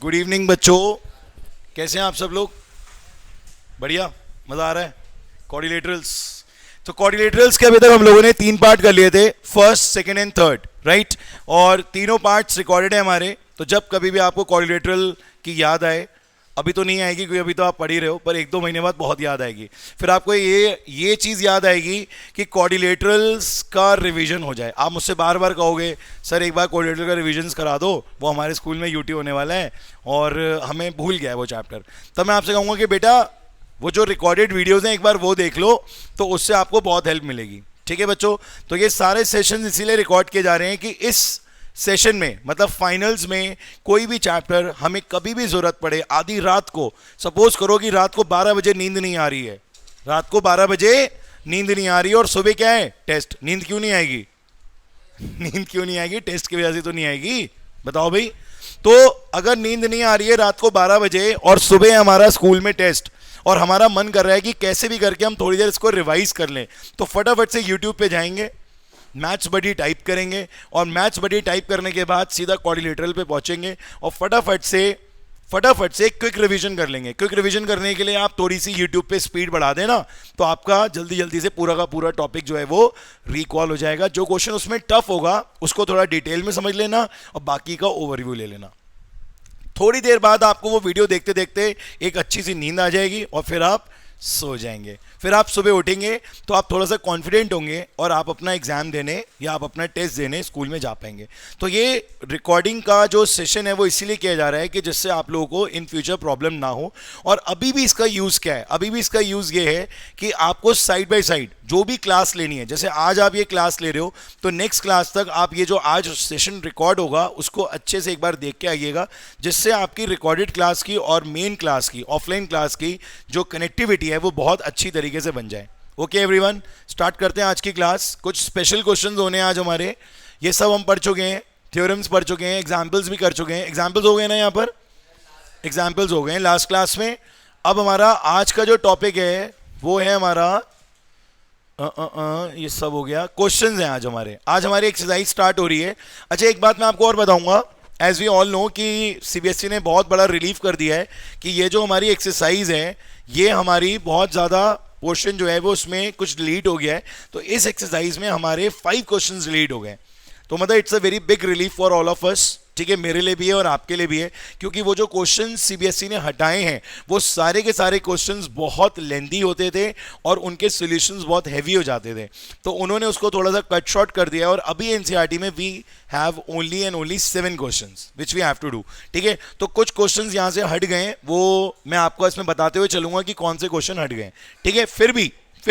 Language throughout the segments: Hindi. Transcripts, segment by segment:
गुड इवनिंग बच्चों, कैसे हैं आप सब लोग? बढ़िया, मज़ा आ रहा है। कोऑर्डिनेटर्स, तो कोऑर्डिनेटर्स के अभी तक हम लोगों ने 3 पार्ट कर लिए थे, first second and third, right. और तीनों पार्ट्स रिकॉर्डेड है हमारे। तो जब कभी भी आपको कोऑर्डिनेटरल की याद आए, अभी तो नहीं आएगी क्योंकि अभी तो आप पढ़ ही रहे हो, पर 1-2 महीने बाद बहुत याद आएगी। फिर आपको ये चीज़ याद आएगी कि कोऑर्डिनेटर्स का रिवीजन हो जाए। आप मुझसे बार बार कहोगे सर एक बार कोऑर्डिनेटर का रिवीजन करा दो, वो हमारे स्कूल में यूटी होने वाला है और हमें भूल गया है वो चैप्टर। तब मैं आपसे कहूँगा कि बेटा वो जो रिकॉर्डेड वीडियोज़ हैं एक बार वो देख लो, तो उससे आपको बहुत हेल्प मिलेगी। ठीक है बच्चों, तो ये सारे सेशन इसीलिए रिकॉर्ड किए जा रहे हैं कि इस सेशन में, मतलब फाइनल्स में, कोई भी चैप्टर हमें कभी भी जरूरत पड़े, आधी रात को, सपोज करो कि रात को 12 बजे नींद नहीं आ रही है, रात को 12 बजे नींद नहीं आ रही है और सुबह क्या है, टेस्ट। नींद क्यों नहीं आएगी? नींद क्यों नहीं आएगी? टेस्ट की वजह से तो नहीं आएगी, बताओ भाई। तो अगर नींद नहीं आ रही है रात को 12 बजे और सुबह हमारा स्कूल में टेस्ट, और हमारा मन कर रहा है कि कैसे भी करके हम थोड़ी देर इसको रिवाइज कर लें, तो फटाफट से यूट्यूब पे जाएंगे, मैथ्स बडी टाइप करेंगे, और मैथ्स बडी टाइप करने के बाद सीधा कोऑर्डिनेटर पे पहुंचेंगे और फटाफट से क्विक रिवीजन कर लेंगे। क्विक रिवीजन करने के लिए आप थोड़ी सी यूट्यूब पे स्पीड बढ़ा देना, तो आपका जल्दी जल्दी से पूरा का पूरा टॉपिक जो है वो रिकॉल हो जाएगा। जो क्वेश्चन उसमें टफ होगा उसको थोड़ा डिटेल में समझ लेना और बाकी का ओवरव्यू ले लेना। थोड़ी देर बाद आपको वो वीडियो देखते देखते एक अच्छी सी नींद आ जाएगी और फिर आप सो जाएंगे। फिर आप सुबह उठेंगे तो आप थोड़ा सा कॉन्फिडेंट होंगे और आप अपना एग्जाम देने या आप अपना टेस्ट देने स्कूल में जा पाएंगे। तो ये रिकॉर्डिंग का जो सेशन है वो इसीलिए किया जा रहा है कि जिससे आप लोगों को इन फ्यूचर प्रॉब्लम ना हो। और अभी भी इसका यूज़ क्या है? अभी भी इसका यूज़ ये है कि आपको साइड बाय साइड जो भी क्लास लेनी है, जैसे आज आप ये क्लास ले रहे हो, तो नेक्स्ट क्लास तक आप ये जो आज सेशन रिकॉर्ड होगा उसको अच्छे से एक बार देख के आइएगा, जिससे आपकी रिकॉर्डेड क्लास की और मेन क्लास की, ऑफलाइन क्लास की जो कनेक्टिविटी है वो बहुत अच्छी तरीके से बन जाए। ओके एवरीवन, स्टार्ट करते हैं आज की क्लास। कुछ स्पेशल क्वेश्चंस होने हैं आज हमारे। ये सब हम पढ़ चुके हैं, थ्योरम्स पढ़ चुके हैं, एग्जाम्पल्स भी कर चुके हैं। एग्जाम्पल्स हो गए ना, यहाँ पर एग्जाम्पल्स हो गए हैं लास्ट क्लास में। अब हमारा आज का जो टॉपिक है वो है हमारा ये सब हो गया, क्वेश्चंस हैं आज हमारी एक्सरसाइज स्टार्ट हो रही है। अच्छा, एक बात मैं आपको और बताऊंगा, एज वी ऑल नो कि सीबीएसई ने बहुत बड़ा रिलीफ कर दिया है कि ये जो हमारी एक्सरसाइज है ये हमारी बहुत ज़्यादा पोर्शन जो है वो उसमें कुछ डिलीट हो गया है। तो इस एक्सरसाइज में हमारे 5 क्वेश्चंस डिलीट हो गए। तो मतलब it's a very big relief for all of us. ठीक है, मेरे लिए भी है और आपके लिए भी है, क्योंकि वो जो क्वेश्चन सीबीएसई ने हटाए हैं वो सारे के सारे क्वेश्चंस बहुत लेंदी होते थे और उनके सॉल्यूशंस बहुत हैवी हो जाते थे। तो उन्होंने उसको थोड़ा सा कट शॉर्ट कर दिया और अभी एनसीईआरटी में we have only and only 7 questions which we have to do. ठीक है, तो कुछ क्वेश्चंस यहाँ से हट गए, वो मैं आपको इसमें बताते हुए चलूंगा कि कौन से क्वेश्चन हट गए। ठीक है, फिर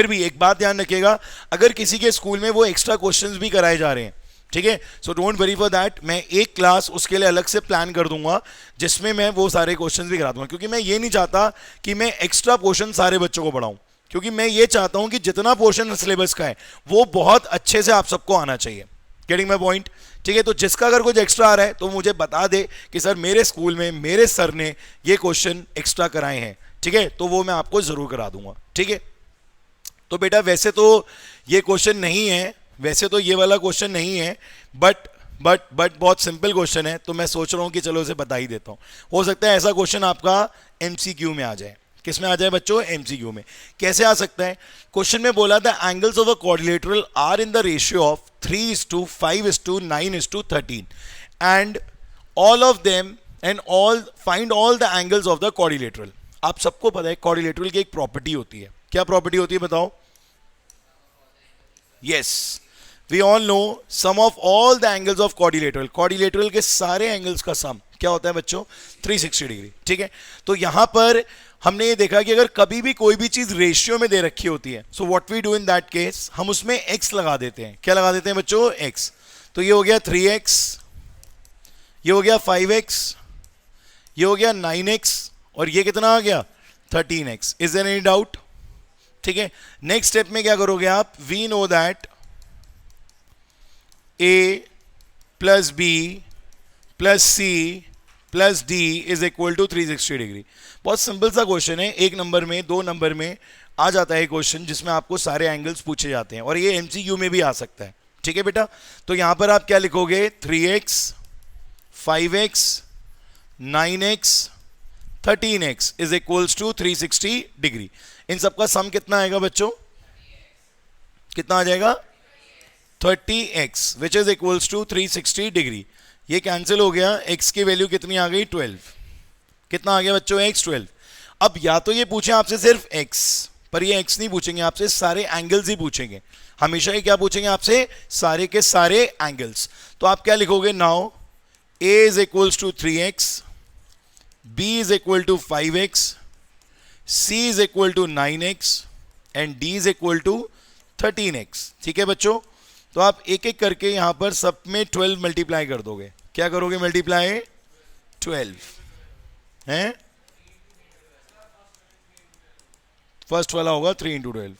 भी एक बात ध्यान रखिएगा, अगर किसी के स्कूल में वो एक्स्ट्रा क्वेश्चंस भी कराए जा रहे हैं, ठीक है, so don't worry for that, मैं एक क्लास उसके लिए अलग से प्लान कर दूंगा जिसमें मैं वो सारे क्वेश्चंस भी करा दूंगा, क्योंकि मैं ये नहीं चाहता कि मैं एक्स्ट्रा पोर्शन सारे बच्चों को पढ़ाऊं, क्योंकि मैं ये चाहता हूं कि जितना पोर्शन सिलेबस का है वो बहुत अच्छे से आप सबको आना चाहिए। Getting my point? ठीक है, तो जिसका अगर कुछ एक्स्ट्रा आ रहा है तो मुझे बता दे कि सर मेरे स्कूल में मेरे सर ने ये क्वेश्चन एक्स्ट्रा कराए हैं, ठीक है, तो वो मैं आपको जरूर करा दूंगा। ठीक है, तो बेटा वैसे तो ये क्वेश्चन नहीं है, वैसे तो ये वाला क्वेश्चन नहीं है, बट बहुत सिंपल क्वेश्चन है, तो मैं सोच रहा हूँ कि चलो इसे बता ही देता हूँ। हो सकता है ऐसा क्वेश्चन आपका एमसीक्यू में आ जाए। किस में आ जाए बच्चों? एमसीक्यू में। कैसे आ सकता है? क्वेश्चन में बोला था angles of a quadrilateral are in the ratio of 3:5:9:13 and all of them and all find all the angles of the quadrilateral. आप सबको पता है क्वाड्रिलेटरल की एक प्रॉपर्टी होती है। क्या प्रॉपर्टी होती है बताओ? Yes, we all know sum of all the angles of quadrilateral. Quadrilateral के सारे एंगल्स का सम क्या होता है बच्चों? 360 डिग्री। ठीक है, तो यहां पर हमने ये देखा कि अगर कभी भी कोई भी चीज रेशियो में दे रखी होती है, so what we do in that case, हम उसमें x लगा देते हैं। क्या लगा देते हैं बच्चों? x। तो ये हो गया 3x, ये हो गया 5x, ये हो गया 9x, और ये कितना आ गया? 13x। Is there any doubt? ठीक है, नेक्स्ट स्टेप में क्या करोगे आप? We know that a plus b plus c plus d is equal to 360 degree. बहुत सिंपल सा क्वेश्चन है, 1 नंबर में 2 नंबर में आ जाता है क्वेश्चन जिसमें आपको सारे एंगल्स पूछे जाते हैं, और ये एमसीक्यू में भी आ सकता है। ठीक है बेटा, तो यहां पर आप क्या लिखोगे? 3x 5x 9x 13x is equals to 360 degree. इन सबका सम कितना आएगा बच्चों? कितना आ जाएगा? 30x which is equals to 360 degree. ये कैंसिल हो गया, x की वैल्यू कितनी आ गई? 12। कितना आ गया बच्चों? x 12। अब या तो ये पूछे आपसे सिर्फ x, पर ये x नहीं पूछेंगे आपसे, सारे एंगल्स ही पूछेंगे। हमेशा ही क्या पूछेंगे आपसे? सारे के सारे एंगल्स। तो आप क्या लिखोगे? Now a is equals to 3x, b is equal to 5x, c is equal to 9x and d is equal to 13x। ठीक है बच्चों, तो आप एक एक करके यहां पर सब में 12 मल्टीप्लाई कर दोगे। क्या करोगे? मल्टीप्लाई 12 है। फर्स्ट वाला होगा 3 इंटू 12,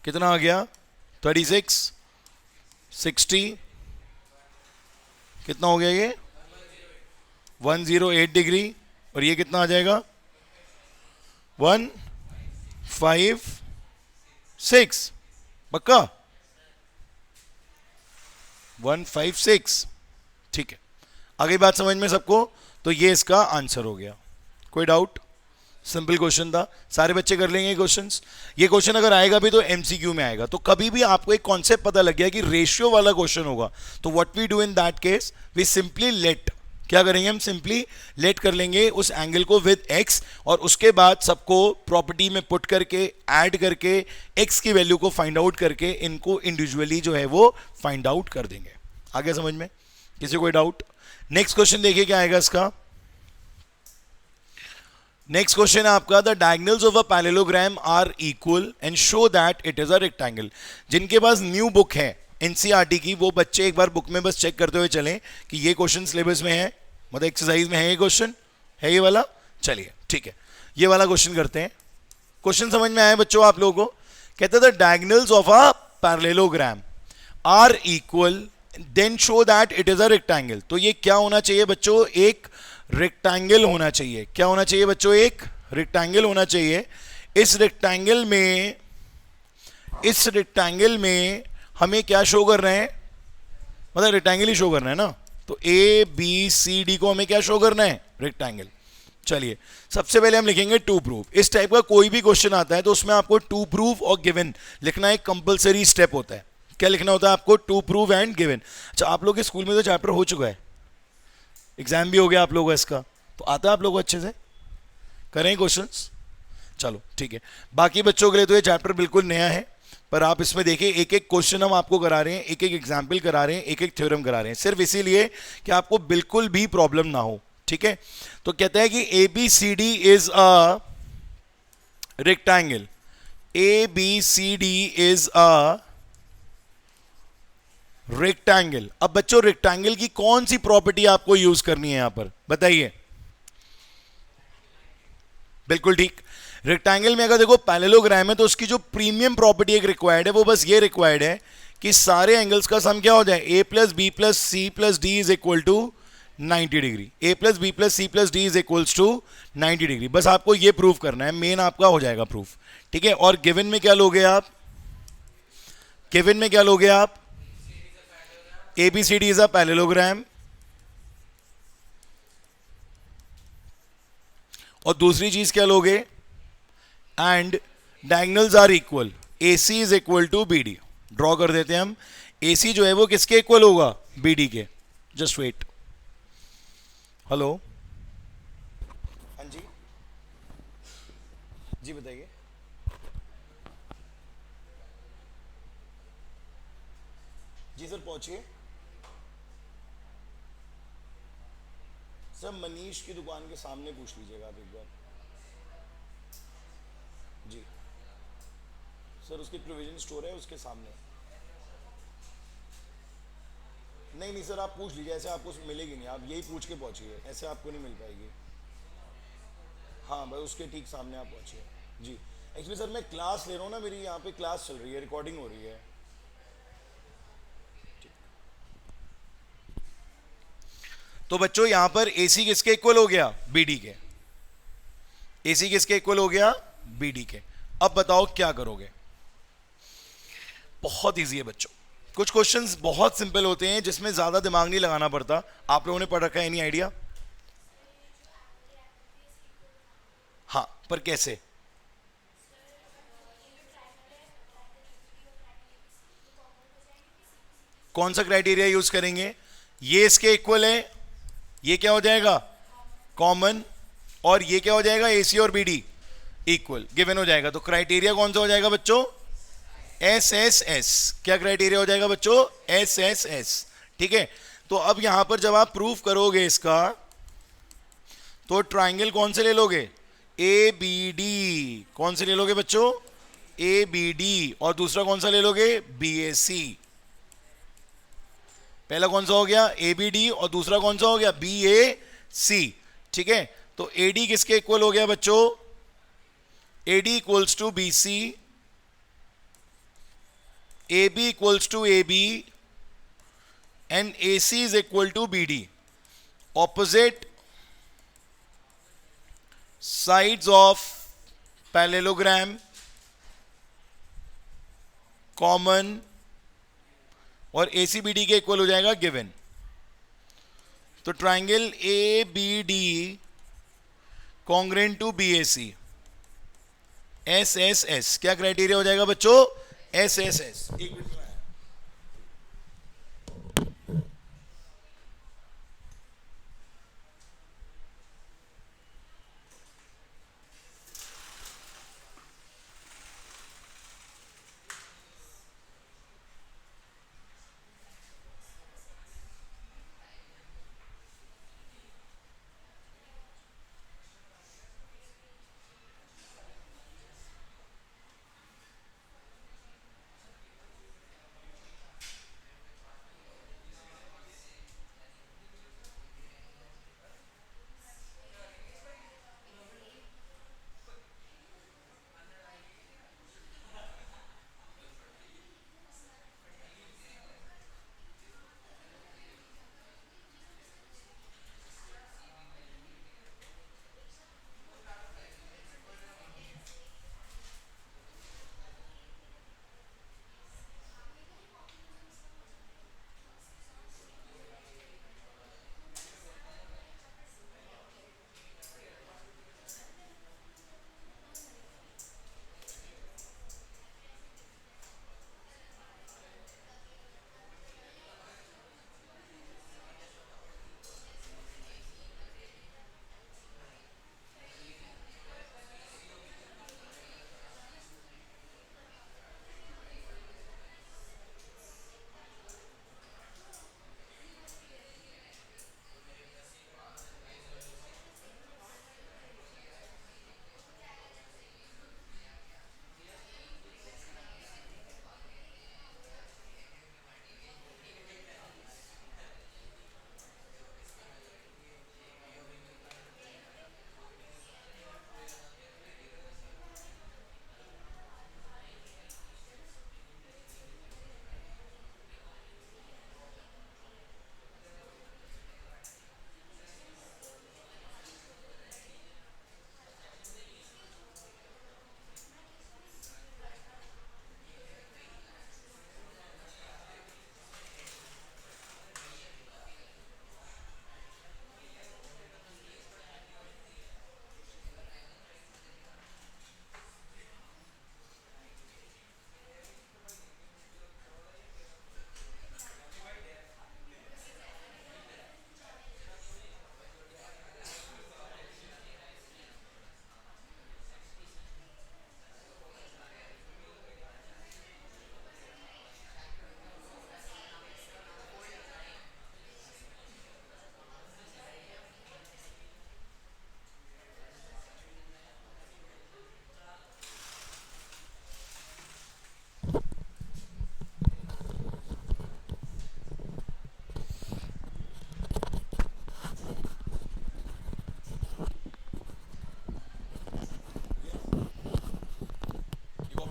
कितना आ गया? 36, 60, कितना हो गया ये? 108 डिग्री। और ये कितना आ जाएगा? 156। पक्का? 156। ठीक है, आगे बात समझ में सबको? तो ये इसका आंसर हो गया। कोई डाउट? सिंपल क्वेश्चन था, सारे बच्चे कर लेंगे क्वेश्चंस। ये क्वेश्चन अगर आएगा भी तो एमसीक्यू में आएगा। तो कभी भी आपको एक कॉन्सेप्ट पता लग गया कि रेशियो वाला क्वेश्चन होगा, तो what we do in that case, we simply let, क्या करेंगे हम? सिंपली लेट कर लेंगे उस एंगल को विद x, और उसके बाद सबको प्रॉपर्टी में पुट करके ऐड करके x की वैल्यू को फाइंड आउट करके इनको इंडिविजुअली जो है वो फाइंड आउट कर देंगे। आगे समझ में? किसी कोई डाउट? नेक्स्ट क्वेश्चन देखिए क्या आएगा इसका। नेक्स्ट क्वेश्चन है आपका, the diagonals of a parallelogram are equal and show that it is a rectangle. जिनके पास न्यू बुक है एनसीईआरटी की, वो बच्चे एक बार बुक में बस चेक करते हुए चलें कि ये क्वेश्चन सिलेबस में है, मतलब एक्सरसाइज में है ये क्वेश्चन, है ये वाला। चलिए ठीक है, ये वाला क्वेश्चन करते हैं। क्वेश्चन समझ में आया बच्चों आप लोगों को? कहते हैं the diagonals of a parallelogram are equal then show that it is a rectangle. तो ये क्या होना चाहिए बच्चों? एक रेक्टेंगल होना चाहिए। क्या होना चाहिए बच्चों? एक रेक्टेंगल होना चाहिए। इस रेक्टेंगल में हमें क्या शो कर रहे हैं? मतलब रेक्टेंगल ही शो करना है ना। तो ए बी सी डी को हमें क्या शो करना है? रेक्टेंगल। चलिए सबसे पहले हम लिखेंगे टू प्रूव। इस टाइप का कोई भी क्वेश्चन आता है तो उसमें आपको टू प्रूव और गिवन लिखना एक कंपलसरी स्टेप होता है। क्या लिखना होता है आपको? To prove and given. अच्छा, आप लोग के स्कूल में तो चैप्टर हो चुका है, एग्जाम भी हो गया आप लोगों का इसका, तो आता है आप लोगों को अच्छे से? करें क्वेश्चंस? चलो ठीक है। बाकी बच्चों के लिए तो ये चैप्टर बिल्कुल नया है, पर आप इसमें देखिए एक एक क्वेश्चन हम आपको करा रहे हैं, एक एक एग्जाम्पल करा रहे हैं, एक एक थ्योरम करा रहे हैं, सिर्फ इसीलिए कि आपको बिल्कुल भी प्रॉब्लम ना हो। ठीक है, तो कहता है कि A B C D is a rectangle. A B C D is a rectangle. अब बच्चों रेक्टेंगल की कौन सी प्रॉपर्टी आपको यूज करनी है यहां पर? बताइए। बिल्कुल ठीक, रेक्टेंगल में अगर देखो पैरेललोग्राम है तो उसकी जो प्रीमियम प्रॉपर्टी एक रिक्वायर्ड है, वो बस ये रिक्वायर्ड है कि सारे एंगल्स का सम क्या हो जाए? A plus B plus C plus D is equal to 90 degree. A plus B plus C plus D is equals to 90 degree. बस आपको ये प्रूव करना है, मेन आपका हो जाएगा प्रूफ। ठीक है, और गिवन में क्या लोगे आप? गिवन में क्या लोगे आप? ABCD is a parallelogram, और दूसरी चीज क्या लोगे? And diagonals are equal. AC is equal to BD। Draw कर देते हैं हम। AC जो है वो किसके इक्वल होगा? BD के। Just wait. हेलो, हाँ जी जी बताइए। जी सर पहुंचिए। सर मनीष की दुकान के सामने पूछ लीजिएगा आप एक बार। जी सर, उसकी प्रोविजन स्टोर है उसके सामने। नहीं सर, आप पूछ लीजिए, ऐसे आपको मिलेगी नहीं, आप यही पूछ के पहुंचिए, ऐसे आपको नहीं मिल पाएगी। हाँ भाई, उसके ठीक सामने आप पहुंचिए। जी एक्चुअली सर मैं क्लास ले रहा हूँ ना, मेरी यहाँ पे क्लास चल रही है, रिकॉर्डिंग हो रही है। तो बच्चों यहां पर AC किसके इक्वल हो गया? BD के। AC किसके इक्वल हो गया? BD के। अब बताओ क्या करोगे? बहुत इजी है बच्चों, कुछ क्वेश्चंस बहुत सिंपल होते हैं जिसमें ज्यादा दिमाग नहीं लगाना पड़ता. आप लोगों ने पढ़ रखा है, एनी आइडिया? हाँ, पर कैसे? कौन सा क्राइटेरिया यूज करेंगे? ये इसके इक्वल है, ये क्या हो जाएगा? कॉमन. और ये क्या हो जाएगा? एसी और बीडी इक्वल, गिवन हो जाएगा. तो क्राइटेरिया कौन सा हो जाएगा बच्चों? S S S. क्या क्राइटेरिया हो जाएगा बच्चों? S S S. ठीक है. तो अब यहां पर जब आप प्रूफ करोगे इसका, तो ट्राइंगल कौन से ले लोगे? A B D. कौन से ले लोगे बच्चों? A B D. और दूसरा कौन सा ले लोगे? B A C. पहला कौन सा हो गया? A B D. और दूसरा कौन सा हो गया? B A C. ठीक है. तो ए डी किसके इक्वल हो गया बच्चों? A D equals to B C, A B equals to A B, and A C is equal to B D. Opposite sides of parallelogram common और ए सी बी डी के इक्वल हो जाएगा गिवन. तो triangle A B D congruent to B A C, S S S. क्या क्राइटेरिया हो जाएगा बच्चों? S S S. एक मिनट में.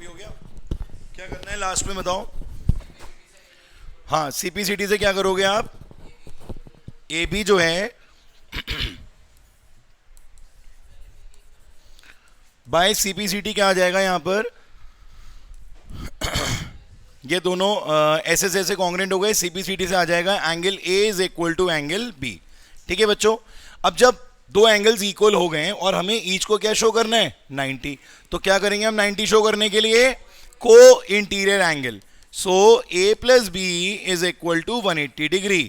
हो गया. क्या करना है लास्ट में बताओ? हाँ, सीपीसीटी से क्या करोगे आप? ए बी जो है बाय सीपीसीटी क्या आ जाएगा यहां पर? ये दोनों ऐसे से ऐसे कॉन्ग्रेंट हो गए, सीपीसीटी से आ जाएगा angle A is equal to angle B. ठीक है बच्चों, अब जब दो एंगल्स इक्वल हो गए और हमें ईच को क्या शो करना है 90, तो क्या करेंगे हम 90 शो करने के लिए cointerior angle, so A plus B is equal to 180 degree.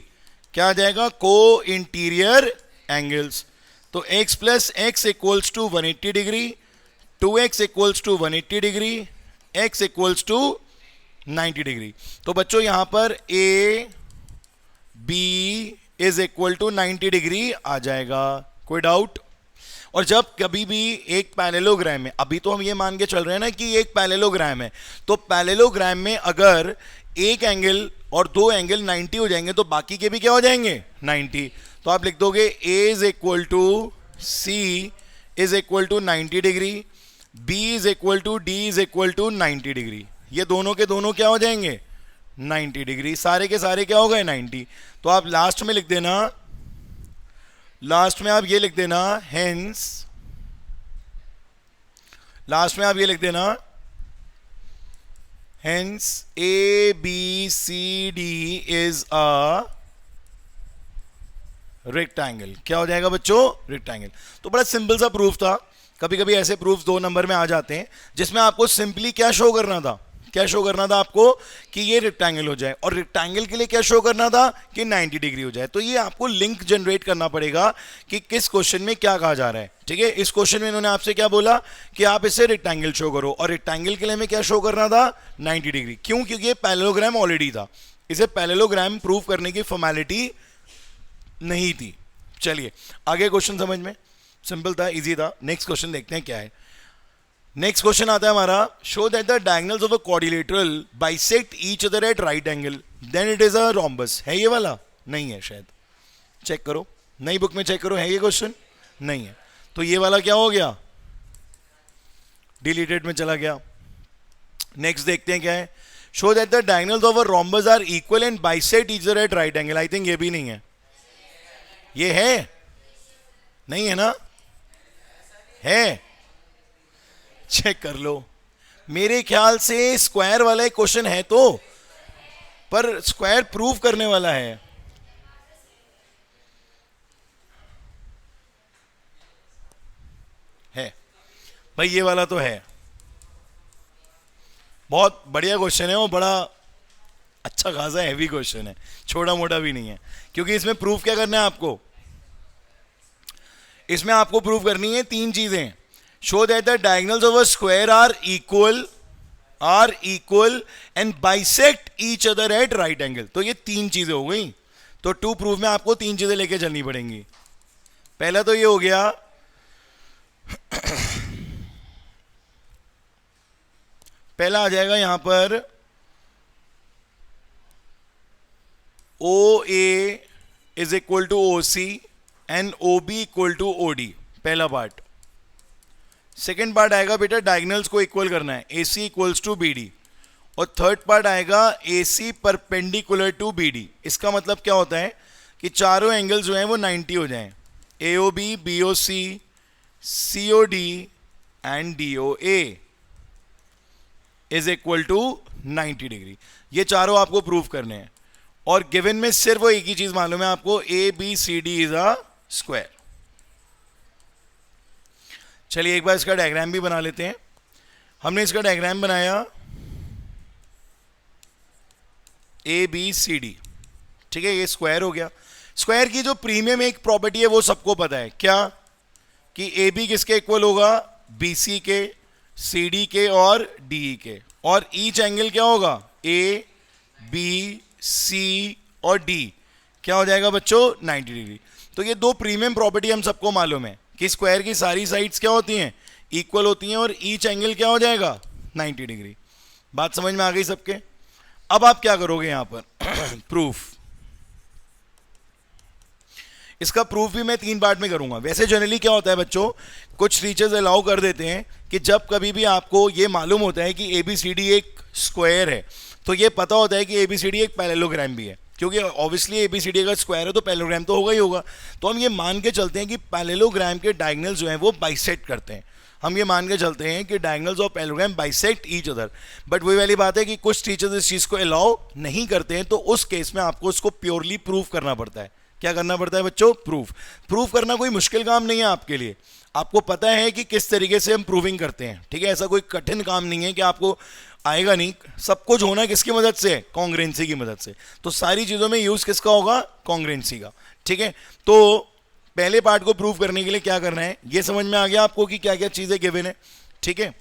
क्या आ जाएगा को इंटीरियर एंगल्स, तो x plus x equals to 180 degree, 2x equals to 180 degree, x equals to 90 degree. तो बच्चों यहां पर A B is equal to 90 degree आ जाएगा, कोई डाउट? और जब कभी भी एक पैरेललोग्राम में, अभी तो हम ये मान के चल रहे हैं ना कि एक पैरेललोग्राम है, तो पैरेललोग्राम में अगर एक एंगल और दो एंगल 90 हो जाएंगे तो बाकी के भी क्या हो जाएंगे 90। तो आप लिख दोगे a is equal to C is equal to 90 degree, b is equal to d is equal to 90 degree. ये दोनों के दोनों क्या हो जाएंगे 90 डिग्री, सारे के सारे क्या हो गए 90। तो आप लास्ट में लिख देना, लास्ट में आप ये लिख देना हेंस, लास्ट में आप ये लिख देना hence A B C D is a rectangle. क्या हो जाएगा बच्चों रेक्टेंगल। तो बड़ा सिंपल सा प्रूफ था। कभी कभी ऐसे प्रूफ 2 नंबर में आ जाते हैं जिसमें आपको सिंपली क्या शो करना था, क्या शो करना था आपको कि ये रेक्टेंगल हो जाए, और रेक्टेंगल के लिए क्या शो करना था कि 90 डिग्री हो जाए। तो ये आपको लिंक जनरेट करना पड़ेगा कि किस क्वेश्चन में क्या कहा जा रहा है। ठीक है, इस क्वेश्चन में इन्होंने आपसे क्या बोला कि आप इसे रेक्टेंगल शो करो, और रेक्टेंगल के लिए हमें क्या शो करना था 90 डिग्री। क्यों? क्योंकि ये पैरेललोग्राम ऑलरेडी था, इसे पैरेललोग्राम प्रूव करने की फॉर्मेलिटी नहीं थी। चलिए आगे क्वेश्चन समझ में, सिंपल था, इजी था। नेक्स्ट क्वेश्चन देखते हैं क्या है। नेक्स्ट क्वेश्चन आता है हमारा, show that the diagonals of a quadrilateral bisect each other at right angle then it is a rhombus. है ये वाला? नहीं है शायद, चेक करो नई बुक में, चेक करो है ये क्वेश्चन, नहीं है। तो ये वाला क्या हो गया डिलीटेड में चला गया। नेक्स्ट देखते हैं क्या है, show that the diagonals of a rhombus are equal and bisect each other at right angle. I think ये भी नहीं है, ये है नहीं है ना, है चेक कर लो। मेरे ख्याल से स्क्वायर वाला एक क्वेश्चन है तो, पर स्क्वायर प्रूव करने वाला है। भाई ये वाला तो है, बहुत बढ़िया क्वेश्चन है, वो बड़ा अच्छा खासा हैवी क्वेश्चन है, छोटा मोटा भी नहीं है। क्योंकि इसमें प्रूफ क्या करना है आपको, इसमें आपको प्रूव करनी है 3 चीजें। Show that the diagonals of a square are equal and bisect each other at right angle. तो ये 3 चीजें हो गई। तो टू प्रूफ में आपको 3 चीजें लेके चलनी पड़ेंगी। पहला तो ये हो गया पहला आ जाएगा यहां पर O A is equal to O C and O B equal to O D, पहला पार्ट। सेकेंड पार्ट आएगा बेटा डायगोनल्स को इक्वल करना है, A C equals to B D. और थर्ड पार्ट आएगा A C perpendicular to B D. इसका मतलब क्या होता है कि चारों एंगल्स जो हैं वो 90 हो जाएं, A O B, B O C, C O D and D O A is equal to 90 degree. ये चारों आपको प्रूव करने हैं। और गिवन में सिर्फ वो एक ही चीज मालूम है आपको, A B C D is a square. चलिए एक बार इसका डायग्राम भी बना लेते हैं। हमने इसका डायग्राम बनाया ए बी सी डी, ठीक है, ये स्क्वायर हो गया। स्क्वायर की जो प्रीमियम एक प्रॉपर्टी है वो सबको पता है, क्या कि ए बी किसके इक्वल होगा, बी सी के, सी डी के और डी के। और ईच एंगल क्या होगा, ए बी सी और डी क्या हो जाएगा बच्चों 90 डिग्री। तो ये 2 प्रीमियम प्रॉपर्टी हम सबको मालूम है कि स्क्वायर की सारी साइड्स क्या होती हैं इक्वल होती हैं, और ईच एंगल क्या हो जाएगा 90 डिग्री। बात समझ में आ गई सबके? अब आप क्या करोगे यहां पर प्रूफ। इसका प्रूफ भी मैं 3 पार्ट में करूंगा। वैसे जनरली क्या होता है बच्चों, कुछ टीचर्स अलाउ कर देते हैं कि जब कभी भी आपको ये मालूम होता है कि ABCD एक स्क्वायर है, तो ये पता होता है कि ABCD एक पैरेललोग्राम भी है, क्योंकि ऑब्वियसली ABCD अगर स्क्वायर है तो पैरेललोग्राम तो होगा ही होगा। तो हम ये मान के चलते हैं कि पैरेललोग्राम के डायगोनल जो हैं वो बाइसेक्ट करते हैं। हम ये मान के चलते हैं कि diagonals of parallelogram bisect each other, but वही वाली बात है कि कुछ टीचर्स इस चीज़ को अलाउ नहीं करते हैं, तो उस केस में आपको इसको प्योरली प्रूव करना पड़ता है। क्या करना पड़ता है बच्चों? प्रूफ करना कोई मुश्किल काम नहीं है आपके लिए, आपको पता है कि किस तरीके से हम प्रूविंग करते हैं, ठीक है। ऐसा कोई कठिन काम नहीं है कि आपको आएगा नहीं, सब कुछ होना किसकी मदद से? कॉन्ग्रुएंसी की मदद से। तो सारी चीज़ों में यूज़ किसका होगा? कॉन्ग्रुएंसी का, ठीक है। तो पहले पार्ट को प्रूव करने के लिए क्या करना है, ये समझ में आ गया आपको कि क्या क्या चीज़ें गिवन है, ठीक है।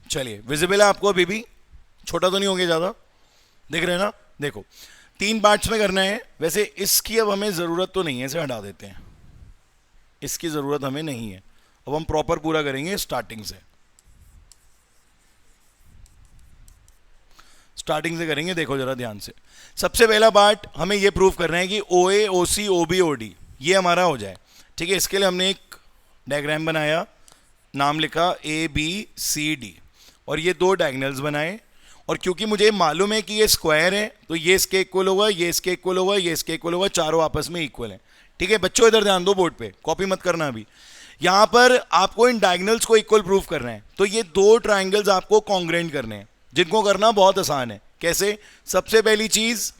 चलिए, विजिबल है आपको? अभी भी छोटा तो नहीं हो गया ज़्यादा? दिख रहे हैं ना? देखो, 3 पार्ट्स में करना है। वैसे इसकी अब हमें ज़रूरत तो नहीं है, इसे हटा देते हैं, इसकी ज़रूरत हमें नहीं है। अब हम प्रॉपर पूरा करेंगे स्टार्टिंग से, करेंगे। देखो जरा ध्यान से, सबसे पहला पार्ट हमें यह प्रूव करना है कि ओ ए, ओ सी, ओ बी, ओ डी ये हमारा हो जाए, ठीक है। इसके लिए हमने एक डायग्राम बनाया, नाम लिखा ए बी सी डी, और ये 2 डायगोनल्स बनाए। और क्योंकि मुझे मालूम है कि ये स्क्वायर है, तो ये इसके इक्वल होगा, ये इसके इक्वल होगा, ये इसके इक्वल होगा, चारों आपस में इक्वल है, ठीक है। बच्चों इधर ध्यान दो, बोर्ड पे कॉपी मत करना अभी। यहां पर आपको इन डायगोनल्स को इक्वल प्रूफ करना है, तो ये 2 ट्राइंगल्स आपको कॉन्ग्रुएंट करने हैं, जिनको करना बहुत आसान है। कैसे? सबसे पहली चीज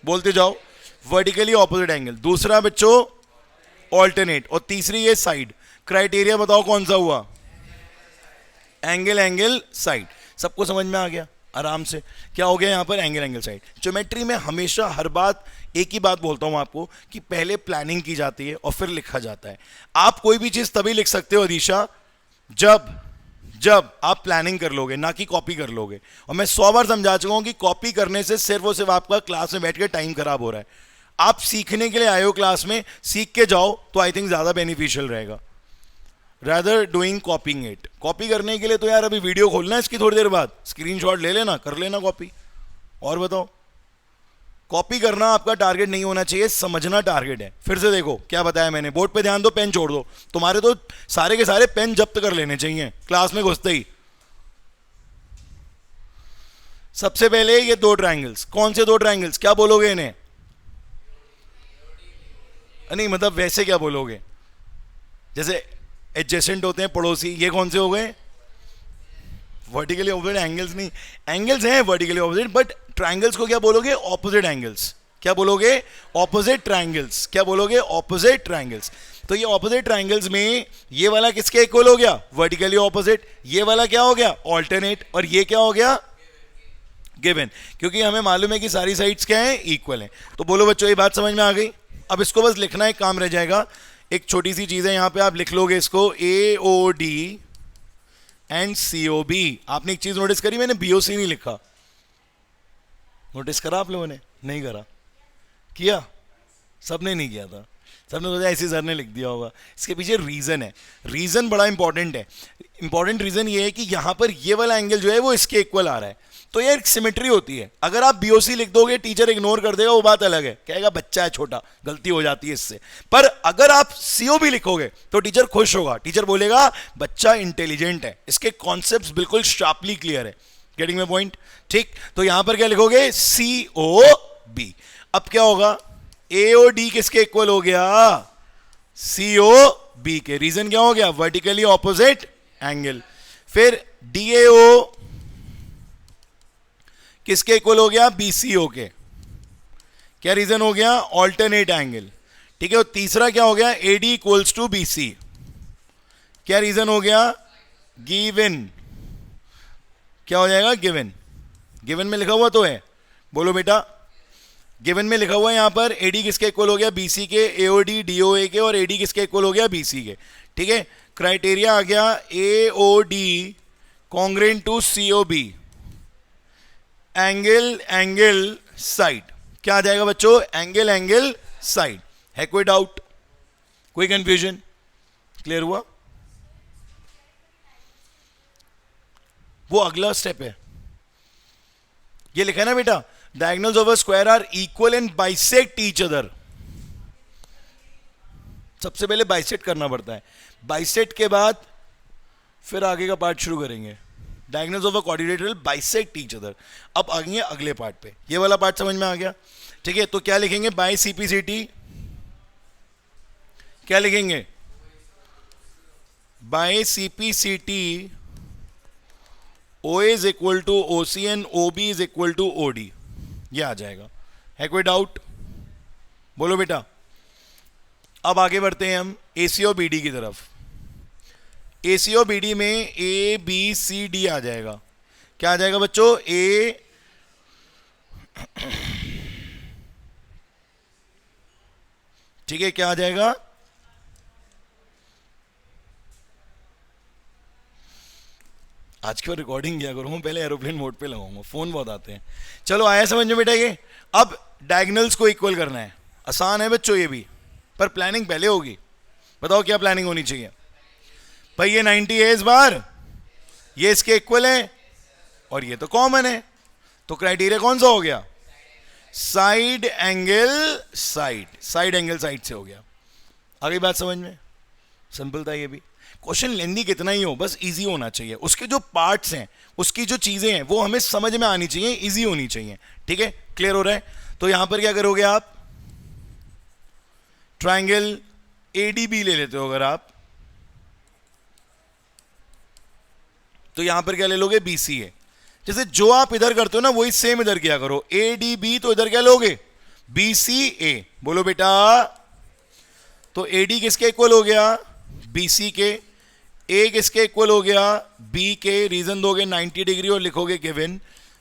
बोलते जाओ, वर्टिकली ऑपोजिट एंगल। दूसरा बच्चों ऑल्टरनेट, और तीसरी ये साइड। क्राइटेरिया बताओ कौन सा हुआ? Angle angle side. सबको समझ में आ गया आराम से? क्या हो गया यहाँ पर? Angle angle side. ज्योमेट्री में हमेशा हर बात एक ही बात बोलता हूँ आपको कि पहले प्लानिंग की जाती है और फिर लिखा जाता है। आप कोई भी चीज तभी लिख सकते हो अदीशा जब आप प्लानिंग कर लोगे, ना कि कॉपी कर लोगे। और मैं 100 बार समझा चुका हूं कि कॉपी करने से सिर्फ और सिर्फ आपका क्लास में बैठ के टाइम खराब हो रहा है। आप सीखने के लिए आए हो क्लास में, सीख के जाओ तो आई थिंक ज्यादा बेनिफिशियल रहेगा, रादर डूइंग कॉपिंग इट। कॉपी करने के लिए तो यार अभी वीडियो खोलना है इसकी, थोड़ी देर बाद स्क्रीनशॉट ले लेना, कर लेना कॉपी। और बताओ, कॉपी करना आपका टारगेट नहीं होना चाहिए, समझना टारगेट है। फिर से देखो क्या बताया मैंने, बोर्ड पे ध्यान दो, पेन छोड़ दो। तुम्हारे तो सारे के सारे पेन जब्त कर लेने चाहिए क्लास में घुसते ही। सबसे पहले ये 2 ट्रायंगल्स, कौन से 2 ट्रायंगल्स? क्या बोलोगे इन्हें? नहीं मतलब वैसे क्या बोलोगे? जैसे एडजेसेंट होते हैं, पड़ोसी, ये कौन से हो गए? Vertically opposite angles. नहीं, एंगल्स हैं वर्टिकली ऑपोजिट, बट ट्रायंगल्स को क्या बोलोगे? Opposite angles. क्या बोलोगे? Opposite triangles. क्या बोलोगे? Opposite triangles. तो ये ऑपोजिट ट्रायंगल्स में ये वाला किसके इक्वल हो गया? Vertically opposite. ये वाला क्या हो गया? ऑल्टरनेट। और ये क्या हो गया? गिवन। क्योंकि हमें मालूम है कि सारी साइड्स क्या है? इक्वल है। तो बोलो बच्चों, ये बात समझ में आ गई? अब इसको बस लिखना, एक काम रह जाएगा। एक छोटी सी चीज है, यहां पे आप लिख लोगे इसको A O D and C O B. आपने एक चीज नोटिस करी, मैंने बी ओ सी नहीं लिखा। नोटिस करा आप लोगों ने? नहीं करा? किया? सबने नहीं किया था, सबने सोचा ऐसे सर ने लिख दिया होगा। इसके पीछे रीजन है, रीजन बड़ा इंपॉर्टेंट है। इंपॉर्टेंट रीजन ये है कि यहां पर ये वाला एंगल जो है वो इसके इक्वल आ रहा है, तो ये एक सिमेट्री होती है। अगर आप बीओसी लिख दोगे, टीचर इग्नोर कर देगा, वो बात अलग है, कहेगा बच्चा है छोटा, गलती हो जाती है इससे। पर अगर आप सीओबी लिखोगे तो टीचर खुश होगा, टीचर बोलेगा बच्चा इंटेलिजेंट है, इसके कॉन्सेप्ट्स बिल्कुल शार्पली क्लियर है। Getting my point? ठीक, तो यहां पर क्या लिखोगे? सी ओ बी। अब क्या होगा? ए ओ डी किसके इक्वल हो गया? सी ओ बी के। रीजन क्या हो गया? Vertically opposite angle. फिर डी ए ओ किसके इक्वल हो गया? बीसीओ के। क्या रीजन हो गया? Alternate angle. ठीक है, और तीसरा क्या हो गया? AD equals to BC. क्या रीजन हो गया? गिवन। क्या हो जाएगा? गिवन। गिवन में लिखा हुआ तो है, बोलो बेटा। गिवन में लिखा हुआ है यहां पर एडी किसके इक्वल हो गया? बीसी के। एओडी डीओए के। और एडी किसके इक्वल हो गया? बीसी के। ठीक है, क्राइटेरिया आ गया AOD congruent to COB, angle angle side. क्या आ जाएगा बच्चों? Angle angle side. है कोई डाउट, कोई कंफ्यूजन? क्लियर हुआ? वो अगला स्टेप है, ये लिखा है ना बेटा, diagonals of a square are equal and bisect each other. सबसे पहले बाइसेक्ट करना पड़ता है, बाइसेक्ट के बाद फिर आगे का पार्ट शुरू करेंगे। Diagonals of a quadrilateral bisect each other. अब आएंगे अगले पार्ट पे, ये वाला पार्ट समझ में आ गया, ठीक है। तो क्या लिखेंगे, बाय सीपीसीटी, क्या लिखेंगे, by CPCT O is equal to O C and O B is equal to O D, ये आ जाएगा। है कोई डाउट, बोलो बेटा। अब आगे बढ़ते हैं हम एसीओ बीडी की तरफ। एसीओ बीडी में ए बी सी डी आ जाएगा। क्या आ जाएगा बच्चों, ए ठीक है, क्या आ जाएगा, आज की रिकॉर्डिंग क्या करूँ, पहले एरोप्लेन मोड पे लगाऊंगा, फोन बहुत आते हैं। चलो आया समझ में बेटा ये। अब डायगोनल्स को इक्वल करना है, आसान है बच्चों ये भी, पर प्लानिंग पहले होगी। बताओ क्या प्लानिंग होनी चाहिए भाई। ये 90 है इस बार, ये इसके इक्वल है और ये तो कॉमन है, तो क्राइटेरिया कौन सा हो गया, side angle side, side angle side से हो गया। आगे बात समझ में, सिंपल था ये भी। क्वेश्चन लेंदी कितना ही हो, बस इजी होना चाहिए। उसके जो पार्ट्स हैं, उसकी जो चीजें हैं, वो हमें समझ में आनी चाहिए, इजी होनी चाहिए, ठीक है। क्लियर हो रहा है। तो यहां पर क्या करोगे आप, ट्रायंगल एडीबी ले लेते हो अगर आप, तो यहां पर क्या ले लोगे, बीसी है। जैसे जो आप इधर करते हो ना, वही सेम इधर किया करो, एडीबी, तो इधर क्या लोगे, बीसी ए। बोलो बेटा, तो एडी किसके इक्वल हो गया, बीसी के। ए किसके इक्वल हो गया, बी के। रीजन दोगे 90 डिग्री और लिखोगे गिवन,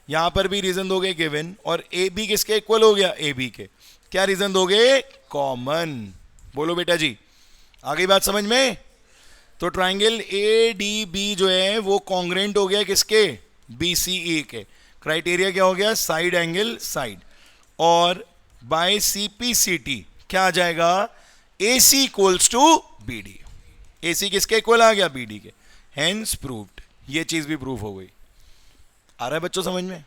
यहां पर भी रीजन दोगे गिवन, और ए बी किसके इक्वल हो गया, ए बी के। क्या रीजन दोगे, कॉमन। बोलो बेटा जी, आगे बात समझ में। तो ट्राइंगल ए डी बी जो है वो कॉन्ग्रेंट हो गया किसके, बी सी ए के। क्राइटेरिया क्या हो गया, साइड एंगल साइड। और by C P C T क्या आ जाएगा, A C equals to B D. A C किसके इक्वल आ गया, बी डी के। हेंस प्रूव्ड, ये चीज भी प्रूफ हो गई। आ रहा है बच्चों समझ में।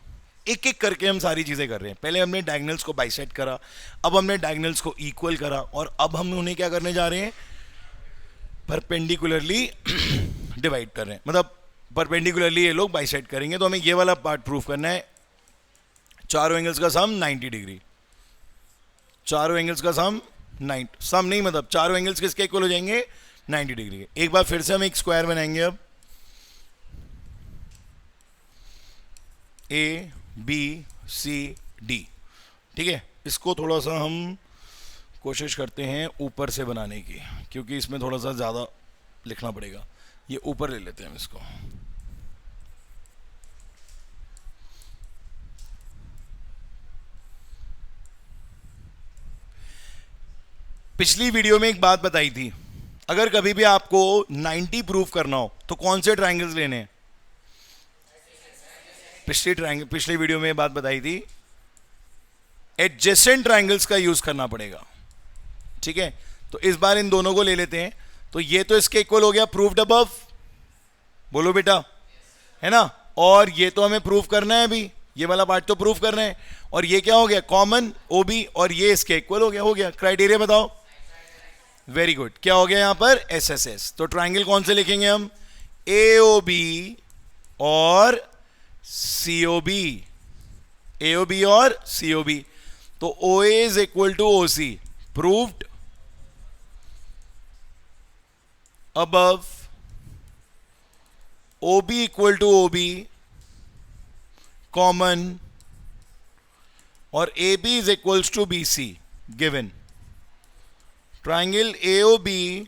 एक एक करके हम सारी चीजें कर रहे हैं। पहले हमने डायगोनल्स को बाइसेक्ट करा, अब हमने डायगोनल्स को इक्वल करा, और अब हम उन्हें क्या करने जा रहे हैं, परपेंडिकुलरली डिवाइड कर रहे हैं। मतलब परपेंडिकुलरली ये लोग बाइसेक्ट करेंगे। तो हमें ये वाला पार्ट प्रूफ करना है, चारों एंगल्स का सम 90 डिग्री। चारों एंगल्स का सम सम नहीं, मतलब चारों एंगल्स किसके इक्वल हो जाएंगे, 90 डिग्री के। एक बार फिर से हम एक स्क्वायर बनाएंगे अब, ए बी सी डी, ठीक है। इसको थोड़ा सा हम कोशिश करते हैं ऊपर से बनाने की, क्योंकि इसमें थोड़ा सा ज़्यादा लिखना पड़ेगा। ये ऊपर ले लेते हैं हम इसको। पिछली वीडियो में एक बात बताई थी, अगर कभी भी आपको 90 प्रूफ करना हो तो कौन से ट्रायंगल्स लेने हैं। पिछली वीडियो में बात बताई थी, एडजेसेंट ट्रायंगल्स का यूज करना पड़ेगा, ठीक है। तो इस बार इन दोनों को ले लेते हैं। तो ये तो इसके इक्वल हो गया, प्रूव्ड अबव। बोलो बेटा, है ना। और ये तो हमें प्रूफ करना है अभी, ये वाला पार्ट तो प्रूफ करना है। और ये क्या हो गया, कॉमन ओबी, और ये इसके इक्वल हो गया। क्राइटेरिया बताओ। वेरी गुड, क्या हो गया यहां पर, एस एस एस। तो ट्राइंगल कौन से लिखेंगे हम, ए ओ बी और सी ओ बी, ए ओ बी और सी ओ बी। तो O A is equal to O C, proved above. O B equal to O B, common. और A B is equals to B C, given. Triangle A O B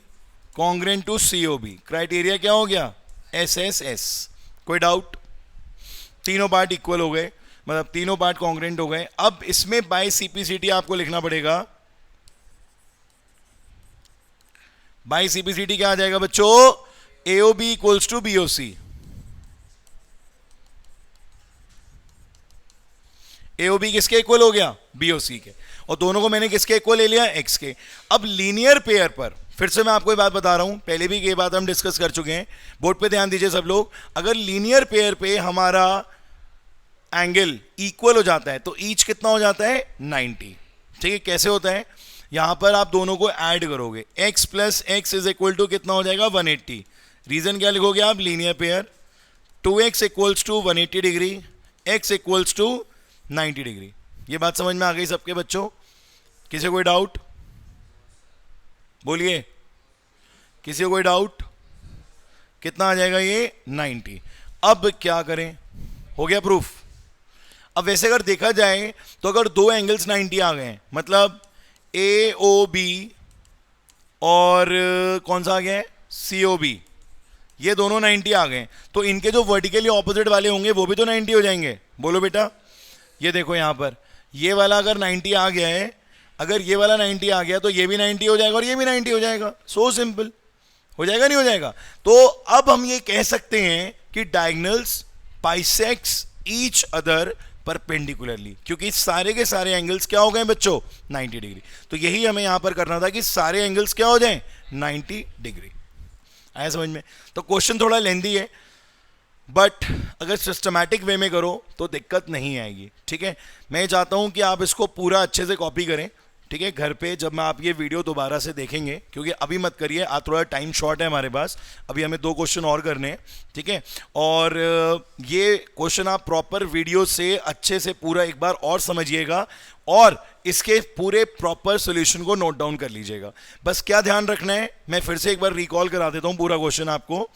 congruent to C O B. Criteria क्या हो गया, एस एस एस। कोई डाउट, तीनों पार्ट इक्वल हो गए, मतलब तीनों पार्ट कॉन्ग्रेंट हो गए। अब इसमें बाय सीपीसीटी आपको लिखना पड़ेगा। बाय सीपीसीटी क्या आ जाएगा बच्चों, A O B equals to B O C. A O B किसके इक्वल हो गया, बी ओ सी के। और दोनों को मैंने किसके इक्वल ले लिया, एक्स के। अब लीनियर पेयर पर फिर से मैं आपको ये बात बता रहा हूं, पहले भी ये बात हम डिस्कस कर चुके हैं, बोर्ड पे ध्यान दीजिए सब लोग। अगर लीनियर पेयर पे हमारा एंगल इक्वल हो जाता है तो ईच कितना हो जाता है, 90। ठीक है, कैसे होता है, यहां पर आप दोनों को ऐड करोगे, x plus x is equal to कितना हो जाएगा, 180। रीजन क्या लिखोगे आप, linear pair. 2x equals to 180 degree, x equals to 90 degree. ये बात समझ में आ गई सबके बच्चों? किसी को कोई डाउट? बोलिए, किसी को कोई डाउट? कितना आ जाएगा ये? 90। अब क्या करें? हो गया प्रूफ। अब वैसे अगर देखा जाए तो अगर दो एंगल्स 90 आ गए, मतलब ए ओ बी और कौन सा आ गया है? सी ओ बी, ये दोनों 90 आ गए, तो इनके जो वर्टिकली ऑपोजिट वाले होंगे वो भी तो 90 हो जाएंगे। बोलो बेटा, ये देखो यहां पर ये वाला अगर 90 आ गया है, अगर ये वाला 90 आ गया तो ये भी 90 हो जाएगा और ये भी 90 हो जाएगा। So simple. हो जाएगा नहीं हो जाएगा? तो अब हम ये कह सकते हैं कि diagonals bisects each other perpendicularly, क्योंकि सारे के सारे एंगल्स क्या हो गए बच्चों? 90 डिग्री। तो यही हमें यहां पर करना था कि सारे एंगल्स क्या हो जाएं? 90 डिग्री। आया समझ में? तो क्वेश्चन थोड़ा लेंदी है, बट अगर सिस्टमैटिक वे में करो तो दिक्कत नहीं आएगी। ठीक है, मैं चाहता हूं कि आप इसको पूरा अच्छे से कॉपी करें। ठीक है, घर पे जब मैं आप ये वीडियो दोबारा से देखेंगे, क्योंकि अभी मत करिए, आज थोड़ा टाइम शॉर्ट है हमारे पास, अभी हमें 2 क्वेश्चन और करने हैं। ठीक है, और ये क्वेश्चन आप प्रॉपर वीडियो से अच्छे से पूरा एक बार और समझिएगा और इसके पूरे प्रॉपर सॉल्यूशन को नोट डाउन कर लीजिएगा। बस क्या ध्यान रखना है, मैं फिर से एक बार रिकॉल करा देता हूं पूरा क्वेश्चन आपको।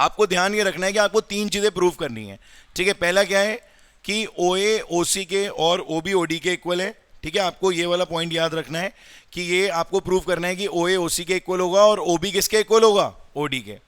आपको ध्यान ये रखना है कि आपको 3 चीजें प्रूव करनी है। ठीक है, पहला क्या है कि OA OC के और OB OD के इक्वल है। ठीक है, आपको ये वाला पॉइंट याद रखना है कि ये आपको प्रूव करना है कि OA OC के इक्वल होगा और OB किसके इक्वल होगा? OD के।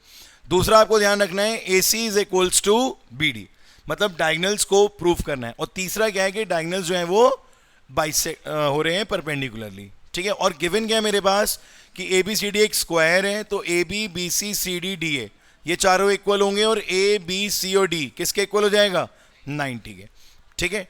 दूसरा आपको ध्यान रखना है AC is equals to BD, मतलब डायगोनल्स को प्रूव करना है। और तीसरा क्या है कि डायगोनल्स जो है वो बाइसेक्ट हो रहे हैं परपेंडिकुलरली। ठीक है, और गिवन क्या है मेरे पास कि ABCD एक स्क्वायर है, तो AB BC CD DA ये चारों इक्वल होंगे और A B C और D किसके इक्वल हो जाएगा? 90 के। ठीक है,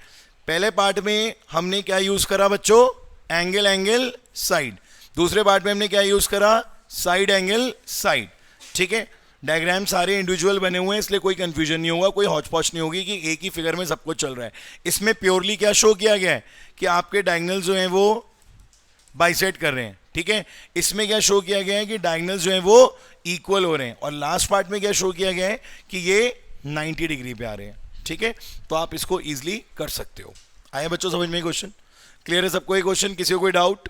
पहले पार्ट में हमने क्या यूज करा बच्चों? Angle angle side. दूसरे पार्ट में हमने क्या यूज करा? Side angle side. ठीक है, डायग्राम सारे इंडिविजुअल बने हुए हैं, इसलिए कोई कंफ्यूजन नहीं होगा, कोई हौच-पौच नहीं होगी कि एक ही फिगर में सब कुछ चल रहा है। इसमें प्योरली क्या शो किया गया है कि आपके डायगोनल जो हैं वो बाइसेक्ट कर रहे हैं। ठीक है, इसमें क्या शो किया गया है कि डायगोनल्स जो हैं वो इक्वल हो रहे हैं, और लास्ट पार्ट में क्या शो किया गया है कि ये 90 डिग्री पे आ रहे हैं। ठीक है, तो आप इसको इजीली कर सकते हो। आया बच्चों समझ में क्वेश्चन? क्लियर है सबको ये क्वेश्चन? किसी को कोई डाउट?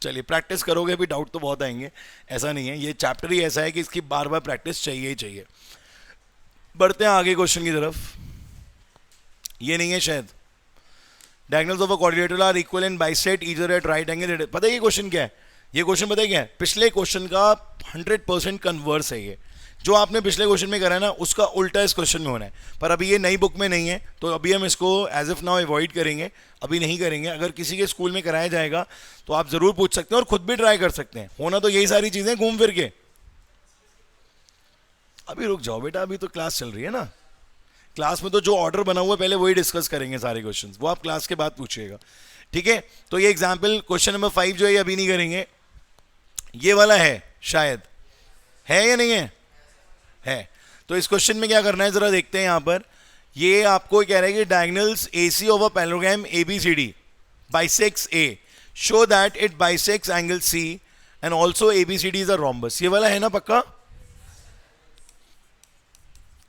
चलिए, प्रैक्टिस करोगे भी डाउट तो बहुत आएंगे, ऐसा नहीं है, ये चैप्टर ही ऐसा है कि इसकी बार बार प्रैक्टिस चाहिए ही चाहिए। बढ़ते हैं आगे क्वेश्चन की तरफ। ये नहीं है शायद, diagonals of a quadrilateral are equal and bisect each other at right angle. पता है ये क्वेश्चन क्या है? ये क्वेश्चन पता है क्या है? पिछले क्वेश्चन का 100% कन्वर्स है। ये जो आपने पिछले क्वेश्चन में करा है ना, उसका उल्टा इस क्वेश्चन में होना है, पर अभी ये नई बुक में नहीं है, तो अभी हम इसको एज इफ नाउ अवॉइड करेंगे, अभी नहीं करेंगे। अगर किसी के स्कूल में कराया जाएगा तो आप जरूर पूछ सकते हैं और खुद भी ट्राई कर सकते हैं। होना तो यही सारी चीजें घूम फिर के। अभी रुक जाओ बेटा, अभी तो क्लास चल रही है ना। क्लास में तो जो ऑर्डर बना हुआ है पहले वही डिस्कस करेंगे सारे क्वेश्चंस, वो आप क्लास के बाद पूछिएगा। ठीक है, तो ये एग्जाम्पल क्वेश्चन नंबर 5 जो है अभी नहीं करेंगे। ये वाला है शायद, है या नहीं है? है। तो इस क्वेश्चन में क्या करना है जरा देखते हैं। यहां पर ये आपको कह रहा है कि diagonals AC of a parallelogram ABCD bisects A, show that it bisects angle C and also ABCD is a rhombus. ये वाला है ना पक्का?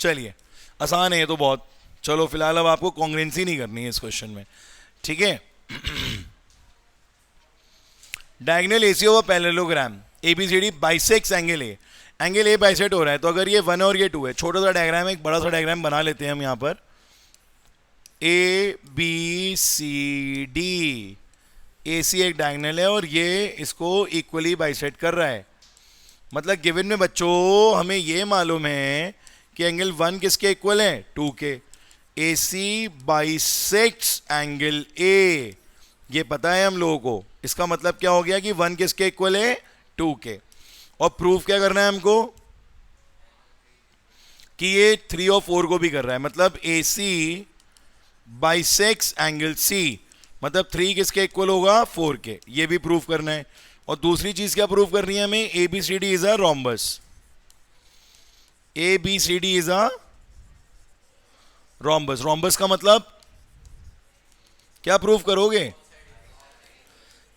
चलिए, आसान है ये तो बहुत। चलो फिलहाल अब आपको कॉन्ग्रुएंसी नहीं करनी है इस क्वेश्चन में। ठीक है, diagonal AC of a parallelogram ABCD bisects angle A, angle A bisect हो रहा है। तो अगर ये 1 और ये 2 है, छोटा सा डायग्राम है, एक बड़ा सा डायग्राम बना लेते हैं हम यहाँ पर। ABCD, AC एक डायगोनल है और ये इसको इक्वली बाइसेक्ट कर रहा है। मतलब गिवन में बच्चों हमें ये मालूम है कि एंगल 1 किसके इक्वल है? 2 के। AC बाइसेक्ट्स एंगल A, ये पता है हम लोगों को। इसका मतलब क्या हो गया कि 1 किसके इक्वल है? 2 के। और प्रूफ क्या करना है हमको कि ये 3 और 4 को भी कर रहा है। मतलब AC बाइसेक्ट्स एंगल C, मतलब 3 किसके इक्वल होगा? 4 के। ये भी प्रूफ करना है। और दूसरी चीज क्या प्रूफ करनी है हमें? ABCD is a rhombus. ABCD is a rhombus. Rhombus का मतलब क्या प्रूफ करोगे?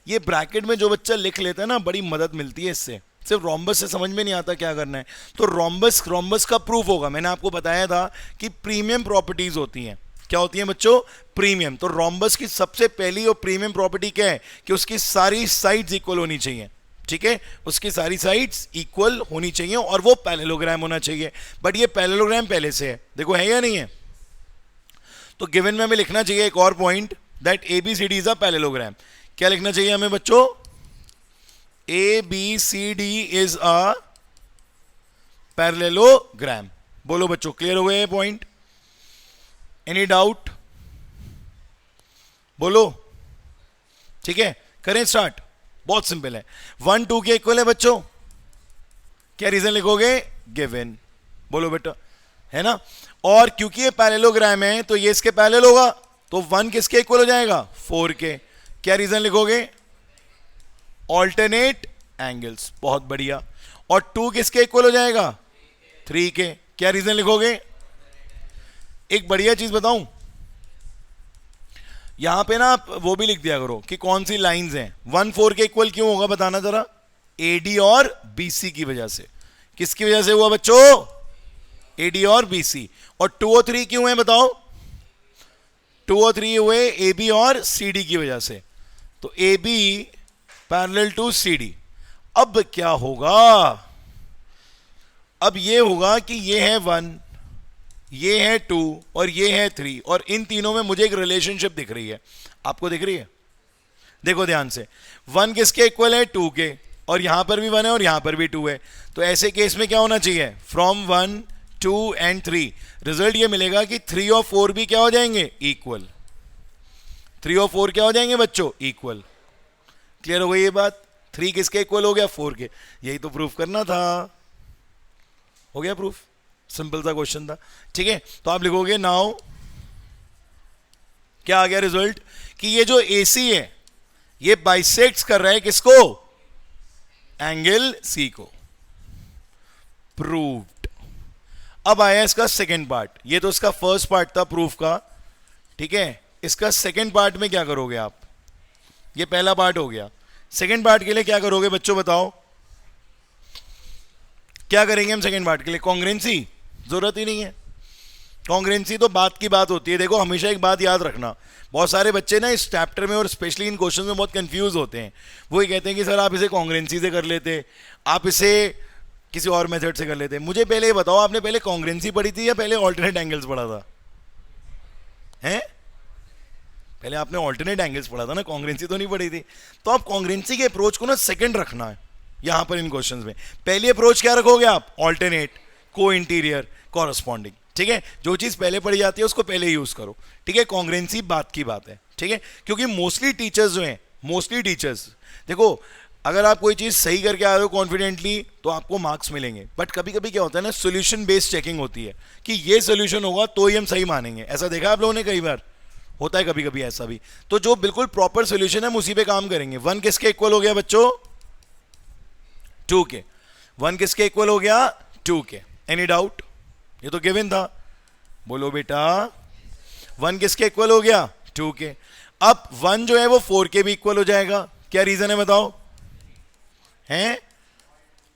ये ब्रैकेट में जो बच्चा लिख लेता है ना, बड़ी मदद मिलती है इससे। सिर्फ रोम्बस से समझ में नहीं आता क्या करना है। तो रोम्बस का प्रूफ होगा, मैंने आपको बताया था कि प्रीमियम प्रॉपर्टीज होती हैं। क्या होती है बच्चों? प्रीमियम। तो रोम्बस की सबसे पहली और प्रीमियम प्रॉपर्टी क्या है कि उसकी सारी साइड्स इक्वल होनी चाहिए। ठीक है, उसकी सारी साइड्स इक्वल होनी चाहिए और वो पैरेललोग्राम होना चाहिए। बट ये पैरेललोग्राम पहले से है, देखो है या नहीं है? तो गिवन में हमें लिखना चाहिए एक और point, that ABCD is a parallelogram. क्या लिखना चाहिए हमें बच्चों? ABCD is a parallelogram. बोलो बच्चों, क्लियर हो गए ये पॉइंट? Any doubt? बोलो। ठीक है, करें स्टार्ट। बहुत सिंपल है, 1 2 के इक्वल है बच्चों। क्या रीजन लिखोगे? गिवन। बोलो बेटा, है ना? और क्योंकि ये पैरेललोग्राम है तो ये इसके पैरेलल होगा, तो 1 किसके इक्वल हो जाएगा? 4 के। क्या रीजन लिखोगे? Alternate angles. बहुत बढ़िया। और 2 किसके इक्वल हो जाएगा? 3 के। क्या रीजन लिखोगे? एक बढ़िया चीज बताऊं, यहां पे ना आप वो भी लिख दिया करो कि कौन सी लाइंस हैं। 1 4 के इक्वल क्यों होगा बताना जरा? AD और BC की वजह से। किसकी वजह से हुआ बच्चों? AD और BC। और 2 और 3 क्यों है बताओ? 2 और 3 हुए AB और CD की वजह से। तो AB पैरेलल टू CD। अब क्या होगा? अब ये होगा कि ये है 1, ये है 2 और ये है 3, और इन तीनों में मुझे एक रिलेशनशिप दिख रही है। आपको दिख रही है? देखो ध्यान से, 1 किसके इक्वल है? 2 के। और यहां पर भी 1 है और यहां पर भी 2 है। तो ऐसे केस में क्या होना चाहिए? फ्रॉम 1 2 एंड 3 रिजल्ट ये मिलेगा कि 3 और 4 भी क्या हो जाएंगे? इक्वल। 3 और 4 क्या हो जाएंगे बच्चों? इक्वल। क्लियर हो गई ये बात? 3 किसके इक्वल हो गया? 4 के। यही तो प्रूफ करना था। हो गया प्रूफ? सिंपल सा क्वेश्चन था। ठीक है, तो आप लिखोगे नाउ, क्या आ गया रिजल्ट? कि ये जो AC है ये बाइसेक्ट्स कर रहा है किसको? एंगल C को। प्रूव्ड। अब आया इसका सेकेंड पार्ट। ये तो इसका फर्स्ट पार्ट था प्रूफ का। ठीक है, इसका सेकेंड पार्ट में क्या करोगे आप? ये पहला पार्ट हो गया। सेकेंड पार्ट के लिए क्या करोगे बच्चों बताओ? क्या करेंगे हम सेकेंड पार्ट के लिए? कॉन्ग्रुएंसी? जरूरत ही नहीं है। कॉन्ग्रुएंसी तो बात की बात होती है। देखो हमेशा एक बात याद रखना, बहुत सारे बच्चे ना इस चैप्टर में और स्पेशली इन क्वेश्चन में बहुत कंफ्यूज होते हैं। वो ये कहते हैं कि सर आप इसे कॉन्ग्रुएंसी से कर लेते, आप इसे किसी और मेथड से कर लेते। मुझे पहले ये बताओ, आपने पहले कॉन्ग्रुएंसी पढ़ी थी या पहले ऑल्टरनेट एंगल्स पढ़ा था? हैं? पहले आपने ऑल्टरनेट एंगल्स पढ़ा था ना, कॉन्ग्रुएंसी तो नहीं पढ़ी थी। तो आप कॉन्ग्रुएंसी के अप्रोच को ना सेकंड रखना है यहां पर इन क्वेश्चंस में। पहली अप्रोच क्या रखोगे आप? ऑल्टरनेट, को इंटीरियर, कॉरस्पॉन्डिंग। ठीक है, जो चीज पहले पढ़ी जाती है उसको पहले यूज करो। ठीक है, कॉन्ग्रुएंसी बात की बात है। ठीक है, क्योंकि मोस्टली टीचर्स जो हैं, मोस्टली टीचर्स देखो, अगर आप कोई चीज सही करके आ रहे हो कॉन्फिडेंटली तो आपको मार्क्स मिलेंगे। बट कभी कभी क्या होता है ना, सोल्यूशन बेस्ड चेकिंग होती है कि ये सोल्यूशन होगा तो ही हम सही मानेंगे। ऐसा देखा आप लोगों ने कई बार? होता है कभी कभी ऐसा भी। तो जो बिल्कुल प्रॉपर सोल्यूशन है हम उसी पे काम करेंगे। 1 किसके इक्वल हो गया बच्चों? 2 के। 1 किसके इक्वल हो गया? 2 के। Any doubt? ये तो गिवन था। बोलो बेटा, 1 किसके इक्वल हो गया? 2 के। अब 1 जो है वो 4 के भी इक्वल हो जाएगा। क्या रीजन है बताओ? हैं?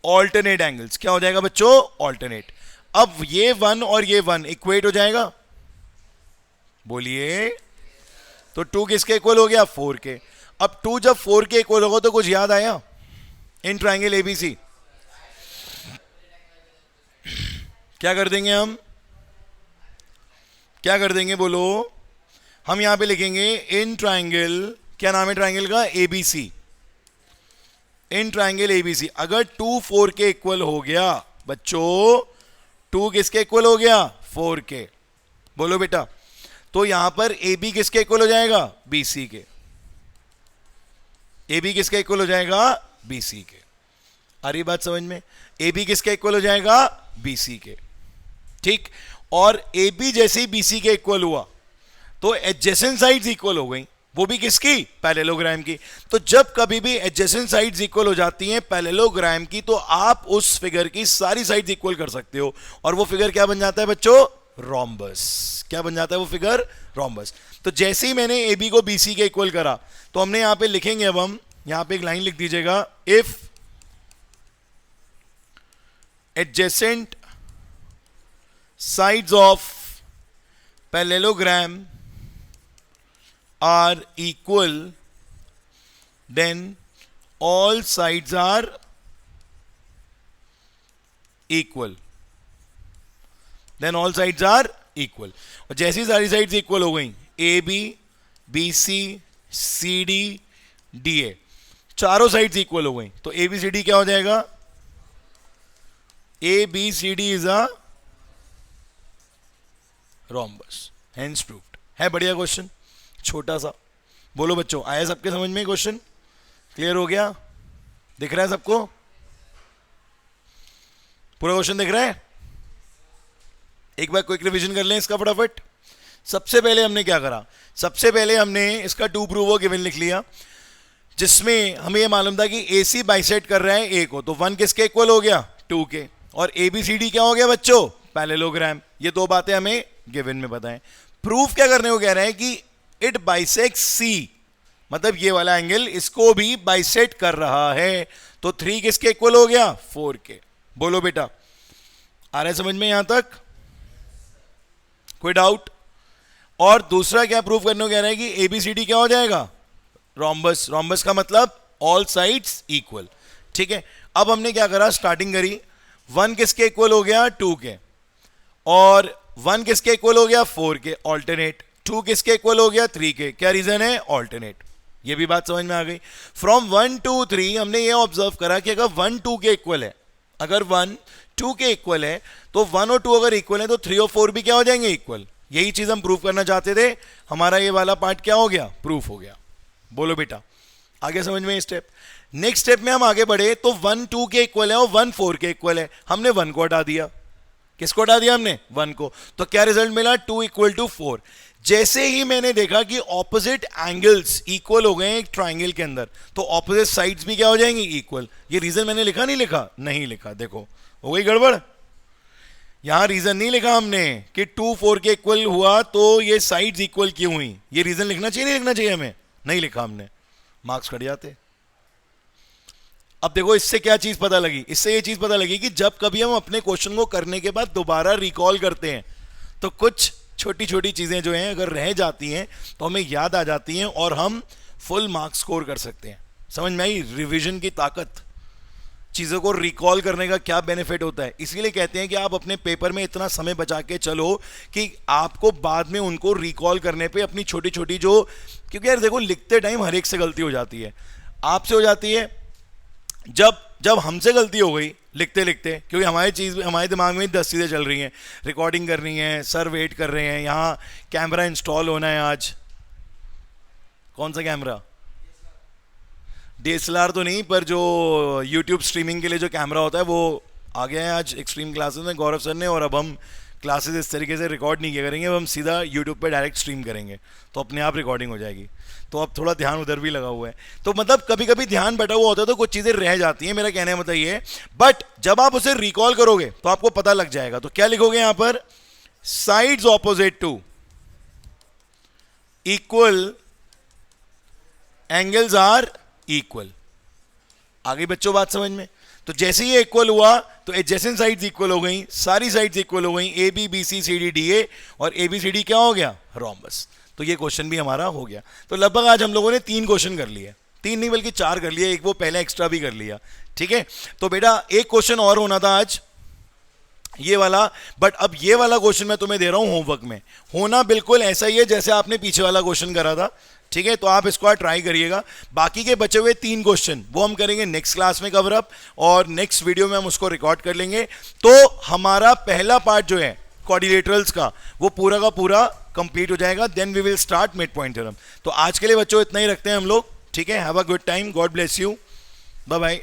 Alternate angles. क्या हो जाएगा बच्चों? ऑल्टरनेट। अब ये 1 और ये 1 इक्वेट हो जाएगा। बोलिए। तो 2 किसके इक्वल हो गया? 4 के। अब 2 जब 4 के इक्वल होगा तो कुछ याद आया? इन ट्राइंगल ABC क्या कर देंगे हम? क्या कर देंगे बोलो? हम यहां पे लिखेंगे इन ट्राइंगल, क्या नाम है ट्राइंगल का? ABC। इन ट्राइंगल ABC अगर 2 4 के इक्वल हो गया बच्चों, 2 किसके इक्वल हो गया? 4 के। बोलो बेटा, तो यहां पर AB किसके इक्वल हो जाएगा? BC के। AB किसके इक्वल हो जाएगा? BC के। आ रही बात समझ में? AB किसके इक्वल हो जाएगा? BC के। ठीक, और AB जैसे ही BC के इक्वल हुआ तो एडजेसेंट साइड्स इक्वल हो गई। वो भी किसकी? पैरेललोग्राम की। तो जब कभी भी एडजेसेंट साइड्स इक्वल हो जाती हैं पैरेललोग्राम की, तो आप उस फिगर की सारी साइड्स इक्वल कर सकते हो, और वो फिगर क्या बन जाता है बच्चों? रोम्बस। क्या बन जाता है वो फिगर? रोम्बस। तो जैसे ही मैंने AB को BC के इक्वल करा तो हमने यहां पे लिखेंगे, अब हम यहां पे एक लाइन लिख दीजिएगा, if adjacent sides of parallelogram are equal, then all sides are equal. Then all sides are equal. और जैसी सारी साइड्स इक्वल हो गई, A B, B C, C D, D A, चारों साइड्स इक्वल हो गई, तो ए बी सी डी क्या हो जाएगा? A B C D is a rhombus, hence proved. है बढ़िया क्वेश्चन, छोटा सा. बोलो बच्चों, आया सबके समझ में क्वेश्चन? क्लियर हो गया? दिख रहा है सबको? पूरा क्वेश्चन दिख रहा है? एक बार क्विक रिवीजन कर लें इसका फटाफट. सबसे पहले हमने क्या करा? सबसे पहले हमने इसका टू प्रूव गिवन लिख लिया, जिसमें हमें यह मालूम था कि ए सी बाइसेक्ट कर रहा है ए को, तो 1 किसके इक्वल हो गया? 2 के. और ए बी सी डी क्या हो गया बच्चों? पैरेललोग्राम. ये दो बातें हमें गिवन में पता है. प्रूफ क्या करने को कह रहे हैं कि इट बाइसेक्ट्स सी, मतलब ये वाला एंगल इसको भी बाइसेक्ट कर रहा है. तो 3 किसके इक्वल हो गया? 4 के. बोलो बेटा, आ रहा है समझ में यहां तक? कोई डाउट? और दूसरा क्या प्रूफ करने को कह रहा है कि एबीसीडी क्या हो जाएगा? रोम्बस. रोम्बस का मतलब ऑल साइड्स इक्वल. ठीक है. अब हमने क्या करा? स्टार्टिंग करी. 1 किसके इक्वल हो गया? 2 के. और 1 किसके इक्वल हो गया? 4 के. ऑल्टरनेट. 2 किसके इक्वल हो गया? 3 के. क्या रीजन है? ऑल्टरनेट. ये भी बात समझ में आ गई. फ्रॉम 1 2 3 हमने ये ऑब्जर्व करा कि अगर 1 2 के इक्वल है, अगर 1 2 के इक्वल है, तो 1 और 2 अगर इक्वल है तो 3 और 4 भी क्या हो जाएंगे? इक्वल. यही चीज हम प्रूव करना चाहते थे. हमारा ये वाला पार्ट क्या हो गया? प्रूफ हो गया. बोलो बेटा, आगे समझ में स्टेप. नेक्स्ट स्टेप में हम आगे बढ़े तो 1 2 के इक्वल है और 1 4 के इक्वल है. हमने 1 को हटा दिया. किसको हटा दिया हमने? 1 को. तो क्या रिजल्ट मिला? 2 इक्वल टू 4. जैसे ही मैंने देखा कि ऑपोजिट एंगल्स इक्वल हो गए एक ट्राइंगल के अंदर, तो ऑपोजिट साइड्स भी क्या हो जाएंगी? इक्वल. ये रीजन मैंने लिखा नहीं लिखा? नहीं लिखा. देखो हो गई गड़बड़. यहां रीजन नहीं लिखा हमने कि 2 4 के इक्वल हुआ तो ये साइड्स इक्वल क्यों हुई. ये रीजन लिखना चाहिए नहीं लिखना चाहिए? हमें नहीं लिखा हमने, मार्क्स कट जाते. अब देखो इससे क्या चीज पता लगी? इससे ये चीज पता लगी कि जब कभी हम अपने क्वेश्चन को करने के बाद दोबारा रिकॉल करते हैं तो कुछ छोटी छोटी चीजें जो हैं अगर रह जाती हैं तो हमें याद आ जाती हैं और हम फुल मार्क्स स्कोर कर सकते हैं. समझ में आई रिवीजन की ताकत? चीज़ों को रिकॉल करने का क्या बेनिफिट होता है. इसीलिए कहते हैं कि आप अपने पेपर में इतना समय बचा के चलो कि आपको बाद में उनको रिकॉल करने पे अपनी छोटी छोटी जो, क्योंकि यार देखो लिखते टाइम हर एक से गलती हो जाती है. आपसे हो जाती है, जब हमसे गलती हो गई लिखते लिखते, क्योंकि हमारे दिमाग में 10 चीज़ें चल रही हैं. रिकॉर्डिंग करनी है, सर वेट कर रहे हैं, यहाँ कैमरा इंस्टॉल होना है. आज कौन सा कैमरा? DSLR तो नहीं, पर जो YouTube स्ट्रीमिंग के लिए जो कैमरा होता है वो आ गया है आज एक्सट्रीम क्लासेस में गौरव सर ने. और अब हम क्लासेस इस तरीके से रिकॉर्ड नहीं किया करेंगे, अब हम सीधा YouTube पे डायरेक्ट स्ट्रीम करेंगे, तो अपने आप रिकॉर्डिंग हो जाएगी. तो अब थोड़ा ध्यान उधर भी लगा हुआ है. तो मतलब कभी कभी ध्यान बटा हुआ होता है तो कुछ चीज़ें रह जाती हैं. मेरा कहने का मतलब ये है, बट जब आप उसे रिकॉल करोगे तो आपको पता लग जाएगा. तो क्या लिखोगे यहाँ पर? Sides opposite to equal, angles are equal. आ गई बच्चों बात समझ में? तो जैसे ही इक्वल हुआ तो एडजेसेंट साइड्स इक्वल हो गई, सारी साइड्स इक्वल हो गई, A B B C C D D A, और ए बी सी डी क्या हो गया? रोम्बस. तो ये क्वेश्चन भी हमारा हो गया. तो लगभग आज हम लोगों ने 3 क्वेश्चन कर लिए. 3 नहीं बल्कि 4 कर लिए, एक वो पहले एक्स्ट्रा भी कर लिया. ठीक है. तो बेटा एक क्वेश्चन और होना था आज, ये वाला. बट अब ये वाला क्वेश्चन मैं तुम्हें दे रहा हूं होमवर्क में. होना बिल्कुल ऐसा ही है जैसे आपने पीछे वाला क्वेश्चन करा था. ठीक है. तो आप इसको ट्राई करिएगा. बाकी के बचे हुए 3 क्वेश्चन वो हम करेंगे नेक्स्ट क्लास में कवर अप, और नेक्स्ट वीडियो में हम उसको रिकॉर्ड कर लेंगे. तो हमारा पहला पार्ट जो है क्वाड्रिलेटरल्स का वो पूरा का पूरा कंप्लीट हो जाएगा. Then we will start mid point theorem. तो आज के लिए बच्चों इतना ही रखते हैं हम लोग. ठीक है. Have a good time. God bless you. Bye bye.